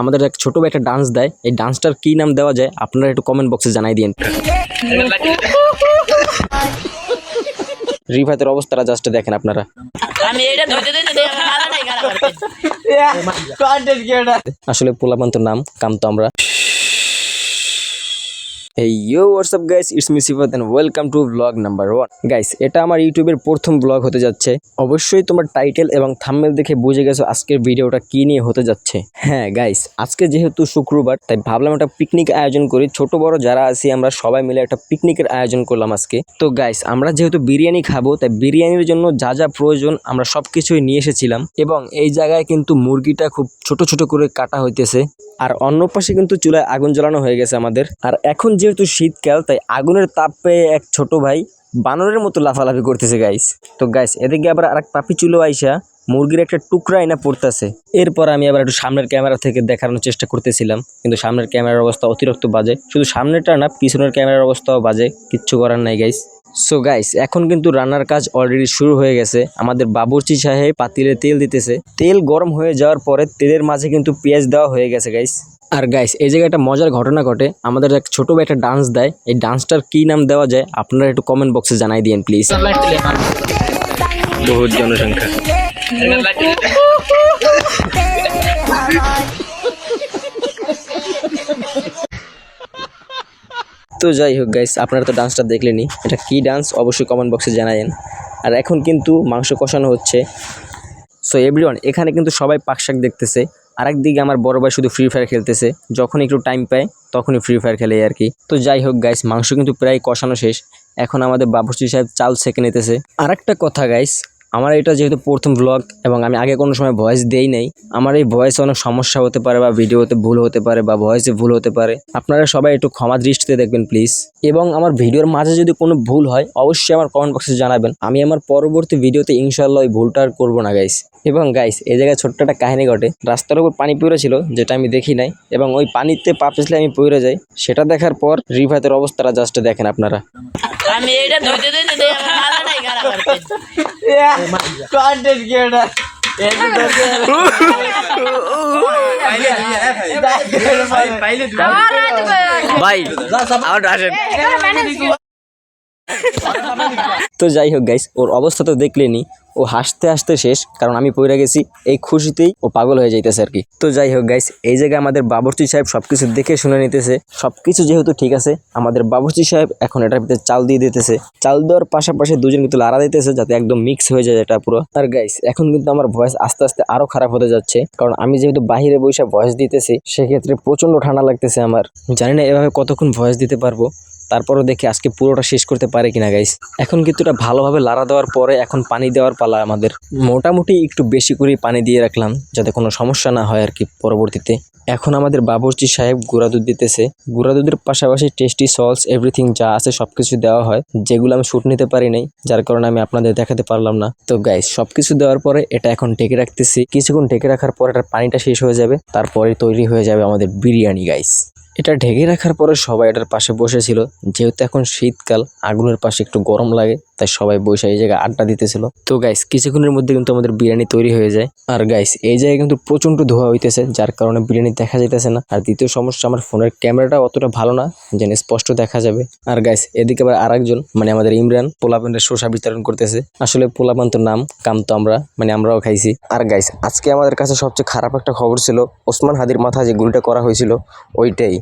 আমাদের এক ছোট ভাই একটা ডান্স দেয়, এই ডান্সটার কি নাম দেওয়া যায় আপনারা একটু কমেন্ট বক্সে জানাই দিন। রিফাতের অবস্থাটা জাস্ট দেখেন আপনারা। আসলে পোলাপান্তর নাম কাম তো আমরা। Hey yo, what's up guys, it's me Sifat and welcome to vlog number 1. Guys, এটা আমার ইউটিউবের প্রথম ব্লগ হতে যাচ্ছে। অবশ্যই তোমার টাইটেল এবং থাম্বনেল দেখে বুঝে গেছো আজকের ভিডিওটা কি নিয়ে হতে যাচ্ছে। হ্যাঁ গাইস, আজকে যেহেতু শুক্রবার তাই ভাবলাম একটা পিকনিক আয়োজন করি। ছোট বড় যারা আছি আমরা সবাই মিলে একটা পিকনিকের আয়োজন করলাম আজকে। তো গাইস, আমরা যেহেতু বিরিয়ানি খাবো তাই বিরিয়ানির জন্য যা যা প্রয়োজন আমরা সবকিছুই নিয়ে এসেছিলাম। এবং এই জায়গায় কিন্তু মুরগিটা খুব ছোট ছোট করে কাটা হইতেছে। আর অন্য পাশে কিন্তু চুলায় আগুন জ্বালানো হয়ে গেছে আমাদের। আর এখন যেহেতু শীতকাল তাই আগুনের তাপ পেয়ে এক ছোট ভাই বানরের মতো লাফালাফি করতেছে গাইস। তো গাইস, এদিকে আবার আরেক পাপি চুলো আইসা মুরগির একটা টুকরা এনে পড়তেছে। এরপর আমি আবার একটু সামনের ক্যামেরা থেকে দেখানোর চেষ্টা করতেছিলাম, কিন্তু সামনের ক্যামেরার অবস্থা অতিরিক্ত বাজে। শুধু সামনেরটা না, পিছনের ক্যামেরার অবস্থাও বাজে, কিচ্ছু করার নাই গাইস। সো গাইস, এখন কিন্তু রান্নার কাজ অলরেডি শুরু হয়ে গেছে। আমাদের বাবুর্চি সাহেব পাতিলে তেল দিতেছে। তেল গরম হয়ে যাওয়ার পরে তেলের মাঝে কিন্তু পেঁয়াজ দেওয়া হয়ে গেছে গাইস। আর গাইস, এই জায়গায় একটা মজার ঘটনা ঘটে। আমাদের এক ছোট ভাই একটা ডান্স দেয়, এই ডান্সটার কি নাম দেওয়া যায় আপনারা একটু কমেন্ট বক্সে জানাই দিন প্লিজ। বহুত জনসংখ্যা। তো যাই হোক গাইস, আপনারা তো ডান্সটা দেখলেনি, এটা কি ডান্স অবশ্যই কমেন্ট বক্সে জানায়েন। আর এখন কিন্তু মাংস কষানো হচ্ছে। সো এভরিওয়ান, এখানে কিন্তু সবাই পাকশাক দেখতেছে। আরেকদিকে আমার বড় ভাই শুধু ফ্রি ফায়ার খেলতেছে, যখন একটু টাইম পায় তখনই ফ্রি ফায়ার খেলে আর কি। তো যাই হোক গাইস, মাংস কিন্তু প্রায় কষানো শেষ। এখন আমাদের বাবুর্চি সাহেব চাল সেঁকে নিতেছে। আর একটা কথা গাইস, আমার এটা যেহেতু প্রথম ব্লগ এবং আমি আগে কোনো সময় ভয়েস দেই নাই, আমার এই ভয়েসে অনেক সমস্যা হতে পারে বা ভিডিওতে ভুল হতে পারে বা ভয়েসে ভুল হতে পারে। আপনারা সবাই একটু ক্ষমা দৃষ্টিতে দেখবেন প্লিজ। এবং আমার ভিডিওর মাঝে যদি কোনো ভুল হয় অবশ্যই আমার কমেন্ট বক্সে জানাবেন। আমি আমার পরবর্তী ভিডিওতে ইনশাআল্লাহ ওই ভুলটা আর করবো না গাইস। এবং গাইস, এই জায়গায় ছোট্ট একটা কাহিনী ঘটে। রাস্তার উপর পানি পড়ে ছিল, যেটা আমি দেখি নাই, এবং ওই পানিতে পা পিছলে আমি পড়ে যাই। সেটা দেখার পর রিফাতের অবস্থাটা জাস্ট দেখেন আপনারা। আমি এটা ধুইতে ধুইতে দেই, আমার মাথাটাই খারাপ হচ্ছে। কন্টেন্ট ক্রিয়েটর ভাই আউট আসেন। তো যাই হোক গাইস, ওর অবস্থা তো দেখলেনি, ও হাসতে হাসতে শেষ, কারণ আমি পড়ে গেছি। এই খুশিতেই ও পাগল হয়ে যাইতেছে আর কি। তো যাই হোক গাইস, এই জায়গায় আমাদের বাবুর্চি সাহেব সবকিছু দেখে শুনে নিতেছে। সবকিছু যেহেতু ঠিক আছে, আমাদের বাবুর্চি সাহেব এখন এটার ভিতরে চাল দিয়ে দিতেছে। চাল দেওয়ার পাশাপাশি দুজন কিন্তু লাড়া দিতেছে যাতে একদম মিক্স হয়ে যায় এটা পুরো। আর গাইস, এখন কিন্তু আমার ভয়েস আস্তে আস্তে আরো খারাপ হতে যাচ্ছে, কারণ আমি যেহেতু বাহিরে বসে ভয়েস দিতেছি সেক্ষেত্রে প্রচন্ড ঠান্ডা লাগতেছে আমার। জানি না এভাবে কতক্ষণ ভয়েস দিতে পারবো, তারপরও দেখি আজকে পুরোটা শেষ করতে পারে কিনা গাইস। এখন কিন্তু এটা ভালোভাবে লাড়া দেওয়ার পরে এখন পানি দেওয়ার পালা আমাদের। মোটামুটি একটু বেশি করে পানি দিয়ে রাখলাম যাতে কোনো সমস্যা না হয় আর কি পরবর্তীতে। এখন আমাদের বাবুর্চি সাহেব গুঁড়া দুধ দিতেছে। গুঁড়া দুধের পাশাপাশি টেস্টি সস এভরিথিং যা আছে সবকিছু দেওয়া হয়, যেগুলো আমি শুট নিতে পারি নাই, যার কারণে আমি আপনাদের দেখাতে পারলাম না। তো গাইস, সবকিছু দেওয়ার পরে এটা এখন ঢেকে রাখতেছি। কিছুক্ষণ ঢেকে রাখার পর এটার পানিটা শেষ হয়ে যাবে, তারপরে তৈরি হয়ে যাবে আমাদের বিরিয়ানি গাইস। এটা ঢেকে রাখার পরে সবাই এটার পাশে বসেছিল। যেহেতু এখন শীতকাল, আগুনের পাশে একটু গরম লাগে, তাই সবাই বসে এই জায়গায় আড্ডা দিতেছিল। তো গাইস, কিছুক্ষণের মধ্যে কিন্তু আমাদের বিরিয়ানি তৈরি হয়ে যায়। আর গাইস, এই জায়গায় কিন্তু প্রচন্ড ধোঁয়া হইতেছে, যার কারণে বিরিয়ানি দেখা যাইতেছে না। আর দ্বিতীয় সমস্যা, আমার ফোনের ক্যামেরাটা অতটা ভালো না যেন স্পষ্ট দেখা যাবে। আর গাইস, এদিকে আবার আরেকজন মানে আমাদের ইমরান পোলাপানের শসা বিতরণ করতেছে। আসলে পোলাপান তো নাম কাম তো আমরা, মানে আমরাও খাইছি। আর গাইস, আজকে আমাদের কাছে সবচেয়ে খারাপ একটা খবর ছিল, ওসমান হাদির মাথায় যে গুলিটা করা হয়েছিল ওইটাই।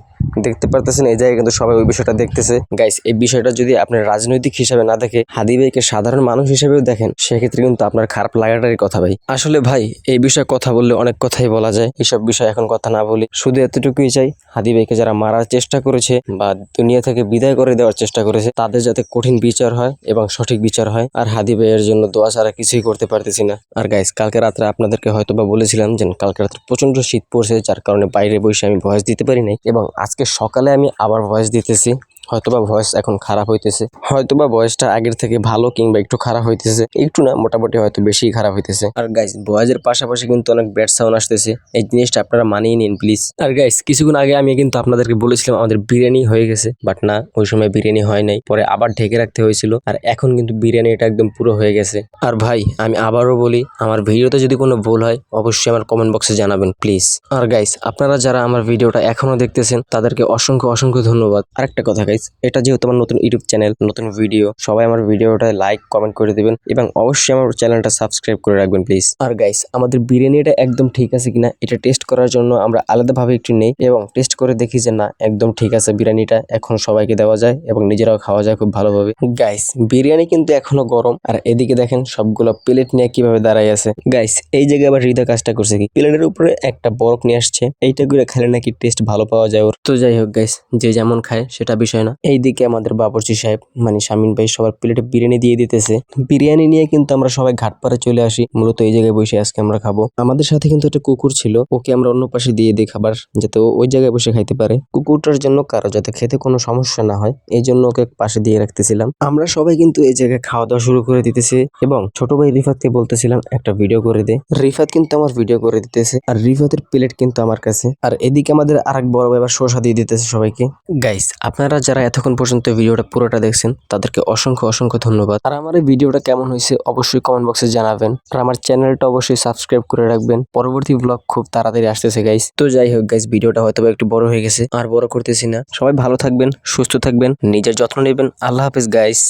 দেখতে পারতেছেন এই জায়গায় কিন্তু সবাই ওই বিষয়টা দেখতেছে। গাইস, এই বিষয়টা যদি আপনি রাজনৈতিক হিসাবে না দেখে হাদি ভাইকে সাধারণ মানুষ হিসেবেও দেখেন, সেক্ষেত্রে কিন্তু আপনার খারাপ লাগাটারই কথা ভাই। আসলে ভাই, এই বিষয়ে কথা বললে অনেক কথাই বলা যায়, এইসব বিষয়ে এখন কথা না বলি। শুধু এতটুকুই চাই, হাদি ভাইকে যারা মারার চেষ্টা করেছে বা দুনিয়া থেকে বিদায় করে দেওয়ার চেষ্টা করেছে তাদের যাতে কঠিন বিচার হয় এবং সঠিক বিচার হয়। আর হাদি ভাইয়ের জন্য দোয়া ছাড়া কিছুই করতে পারতেছি না। আর গাইস, কালকে রাত্রে আপনাদেরকে হয়তো বা বলেছিলাম যে কালকে রাত্রে প্রচন্ড শীত পড়ছে, যার কারণে বাইরে বসে আমি ভয়েস দিতে পারি নাই, এবং আজকে সকালে আমি আবার ভয়েস দিতেছি। হয়তোবা ভয়েস এখন খারাপ হইতেছে, হয়তোবা ভয়েসটা আগের থেকে ভালো কিংবা একটু খারাপ হইতেছে, একটু না মোটামুটি হয়তো বেশি খারাপ হইতেছে। আর গাইস ভয়েসের পাশাপাশি কিন্তু অনেক ব্যাড সাউন্ড আসতেছে, এই জিনিসটা আপনারা মানিয়ে নিন প্লিজ। আর গাইস কিছুক্ষণ আগে আমি কিন্তু আপনাদেরকে বলেছিলাম আমাদের বিরিয়ানি হয়ে গেছে, বাট না, ওই সময় বিরিয়ানি হয় নাই, পরে আবার ঢেকে রাখতে হয়েছিল। আর এখন কিন্তু বিরিয়ানিটা একদম পুরো হয়ে গেছে। আর ভাই আমি আবারও বলি, আমার ভিডিওতে যদি কোনো ভুল হয় অবশ্যই আমার কমেন্ট বক্সে জানাবেন প্লিজ। আর গাইস আপনারা যারা আমার ভিডিওটা এখনো দেখতেছেন তাদেরকে অসংখ্য অসংখ্য ধন্যবাদ। আরেকটা কথা গাইস, এটা যেহেতু আমার নতুন ইউটিউব চ্যানেল, নতুন ভিডিও, সবাই আমার ভিডিওটা লাইক কমেন্ট করে দিবেন এবং অবশ্যই আমার চ্যানেলটা সাবস্ক্রাইব করে রাখবেন প্লিজ। আর গাইস আমাদের বিরিয়ানিটা একদম ঠিক আছে কিনা এটা টেস্ট করার জন্য আমরা আলাদাভাবে একটু নেই এবং টেস্ট করে দেখি যে না একদম ঠিক আছে, বিরিয়ানিটা এখন সবাইকে দেওয়া যায় এবং নিজেরাও খাওয়া যায় খুব ভালোভাবে। গাইস বিরিয়ানি কিন্তু এখনো গরম, আর এদিকে দেখেন সবগুলো প্লেট নিয়ে কিভাবে দাঁড়াই আছে। গাইস এই জায়গায় আবার হৃদয় কাজটা করছে কি, প্লেটের উপরে একটা বরফ নিয়ে আসছে, এইটা করে খেলে নাকি টেস্ট ভালো পাওয়া যায় ওর। তো যাই হোক গাইস, যে যেমন খায় সেটা বিষয় না। এইদিকে আমাদের বাবুর্চি সাহেব মানে শামিন ভাই সবার প্লেটে বিরিয়ানি দিয়ে দিতেছে। বিরিয়ানি নিয়ে কিন্তু আমরা সবাই ঘাটপাড়ে চলে আসি, মূলত এই জায়গায় বসে আজকে আমরা খাবো। আমাদের সাথে কিন্তু একটা কুকুর ছিল, ওকে আমরা অন্য পাশে দিয়ে দিই খাবার, যাতে ও ওই জায়গায় বসে খাইতে পারে। কুকুরটার জন্য কারো যাতে খেতে কোনো সমস্যা না হয় এই জন্য ওকে পাশে দিয়ে রাখতেছিলাম। আমরা সবাই কিন্তু এই জায়গায় খাওয়া দাওয়া শুরু করে দিতেছি এবং ছোট ভাই রিফাতকে বলতেছিলাম একটা ভিডিও করে দে। রিফাত কিন্তু আমার ভিডিও করে দিতেছে, আর রিফাতের প্লেট কিন্তু আমার কাছে। আর এদিকে আমাদের আরেক বড় ভাই আবার শসা দিয়ে দিতেছে সবাইকে। গাইস আপনারা যারা এতক্ষণ পর্যন্ত ভিডিওটা পুরোটা দেখছেন তাদেরকে অসংখ্য অসংখ্য ধন্যবাদ। আর আমার এই ভিডিওটা কেমন হয়েছে অবশ্যই কমেন্ট বক্সে জানাবেন, আর আমার চ্যানেলটা অবশ্যই সাবস্ক্রাইব করে রাখবেন। পরবর্তী ব্লগ খুব তাড়াতাড়ি আসতেছে গাইস। তো যাই হোক গাইস, ভিডিওটা হয়তো একটু বড় হয়ে গেছে, আর বড় করতেছি না। সবাই ভালো থাকবেন, সুস্থ থাকবেন, নিজের যত্ন নেবেন। আল্লাহ হাফেজ গাইস।